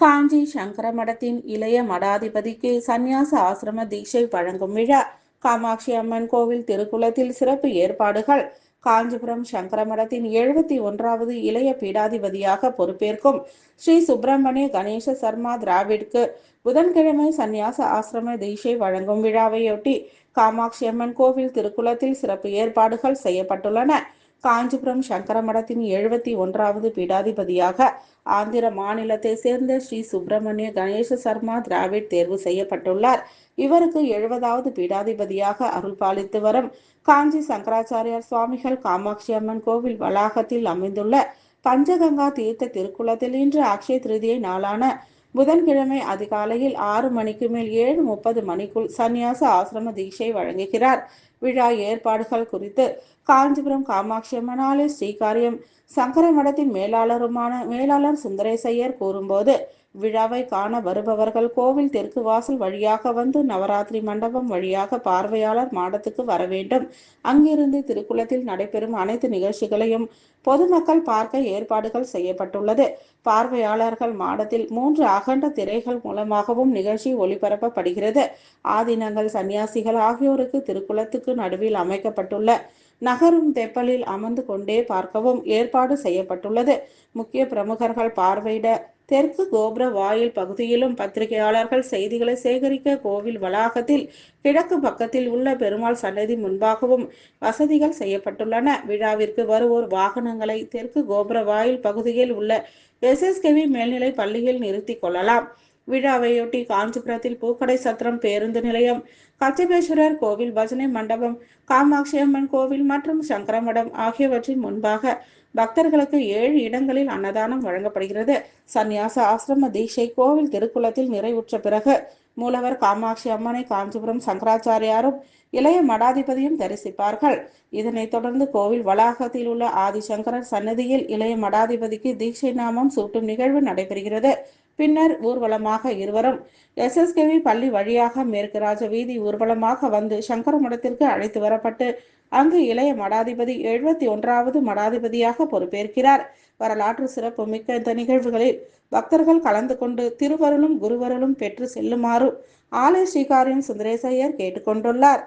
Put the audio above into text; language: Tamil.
காஞ்சி சங்கர மடத்தின் இளைய மடாதிபதிக்கு சந்நியாச ஆசிரம தீட்சை வழங்கும் விழா. காமாட்சி அம்மன் கோவில் திருக்குளத்தில் சிறப்பு ஏற்பாடுகள். காஞ்சிபுரம் சங்கர மடத்தின் 71வது இளைய பீடாதிபதியாக பொறுப்பேற்கும் ஸ்ரீ சுப்பிரமணிய கணேச சர்மா திராவிட்க்கு புதன்கிழமை சந்நியாச ஆசிரம தீட்சை வழங்கும் விழாவையொட்டி காமாட்சி அம்மன் கோவில் திருக்குளத்தில் சிறப்பு ஏற்பாடுகள் செய்யப்பட்டுள்ளன. காஞ்சிபுரம் சங்கர மடத்தின் 71வது பீடாதிபதியாக ஆந்திர மாநிலத்தை சேர்ந்த ஸ்ரீ சுப்பிரமணிய கணேச சர்மா திராவிட் தேர்வு செய்யப்பட்டுள்ளார். இவருக்கு 70வது பீடாதிபதியாக அருள் பாலித்து வரும் காஞ்சி சங்கராச்சாரியார் சுவாமிகள் காமாட்சி அம்மன் கோவில் வளாகத்தில் அமைந்துள்ள பஞ்சகங்கா தீர்த்த திருக்குளத்தில் இன்று அக்ஷய திருதியை நாளான புதன்கிழமை அதிகாலையில் 6 மணிக்கு மேல் 7:30 மணிக்குள் சந்நியாச ஆசிரம தீட்சை வழங்குகிறார். விழா ஏற்பாடுகள் குறித்து காஞ்சிபுரம் காமாட்சி அம்மன் ஆலய ஸ்ரீகாரியம் சங்கர மடத்தின் மேலாளர் சுந்தரேசையர் கூறும்போது, விழாவை காண வருபவர்கள் கோவில் தெற்கு வாசல் வழியாக வந்து நவராத்திரி மண்டபம் வழியாக பார்வையாளர் மாடத்துக்கு வர வேண்டும். அங்கிருந்து திருக்குளத்தில் நடைபெறும் அனைத்து நிகழ்ச்சிகளையும் பொதுமக்கள் பார்க்க ஏற்பாடுகள் செய்யப்பட்டுள்ளது. பார்வையாளர்கள் மாடத்தில் 3 அகண்ட திரைகள் மூலமாகவும் நிகழ்ச்சி ஒளிபரப்பப்படுகிறது. ஆதீனங்கள், சன்னியாசிகள் ஆகியோருக்கு திருக்குளத்துக்கு நடுவில் அமைக்கப்பட்டுள்ள நகரும் தெப்பலில் அமர்ந்து கொண்டே பார்க்கவும் ஏற்பாடு செய்யப்பட்டுள்ளது. முக்கிய பிரமுகர்கள் பார்வையிட தெற்கு கோபுர வாயில் பகுதியிலும், பத்திரிகையாளர்கள் செய்திகளை சேகரிக்க கோவில் வளாகத்தில் கிழக்கு பக்கத்தில் உள்ள பெருமாள் சன்னதி முன்பாகவும் வசதிகள் செய்யப்பட்டுள்ளன. விழாவிற்கு வருவோர் வாகனங்களை தெற்கு கோபுர வாயில் பகுதியில் உள்ள SSKV மேல்நிலை பள்ளியில் நிறுத்தி கொள்ளலாம். விழாவையொட்டி காஞ்சிபுரத்தில் பூக்கடை சத்திரம், பேருந்து நிலையம், கச்சபேஸ்வரர் கோவில், பஜனை மண்டபம், காமாட்சி அம்மன் கோவில் மற்றும் சங்கரமடம் ஆகியவற்றின் முன்பாக பக்தர்களுக்கு 7 இடங்களில் அன்னதானம் வழங்கப்படுகிறது. சந்நியாச ஆசிரம தீட்சை கோவில் திருக்குளத்தில் நிறைவுற்ற பிறகு மூலவர் காமாட்சி அம்மனை காஞ்சிபுரம் சங்கராச்சாரியாரும் இளைய மடாதிபதியும் தரிசிப்பார்கள். இதனைத் தொடர்ந்து கோவில் வளாகத்தில் உள்ள ஆதிசங்கரர் சன்னதியில் இளைய மடாதிபதிக்கு தீட்சை நாமம் சூட்டும் நிகழ்வு நடைபெறுகிறது. பின்னர் ஊர்வலமாக இருவரும் SSKV பள்ளி வழியாக மேற்கு ராஜ வீதி ஊர்வலமாக வந்து சங்கர மடத்திற்கு அழைத்து வரப்பட்டு அங்கு இளைய மடாதிபதி 71வது மடாதிபதியாக பொறுப்பேற்கிறார். வரலாற்று சிறப்பு மிக்க இந்த நிகழ்வுகளில் பக்தர்கள் கலந்து கொண்டு திருவருளும் குருவருளும் பெற்று செல்லுமாறு ஆலய ஸ்ரீகாரியம் சுந்தரேசையர் கேட்டுக்கொண்டுள்ளார்.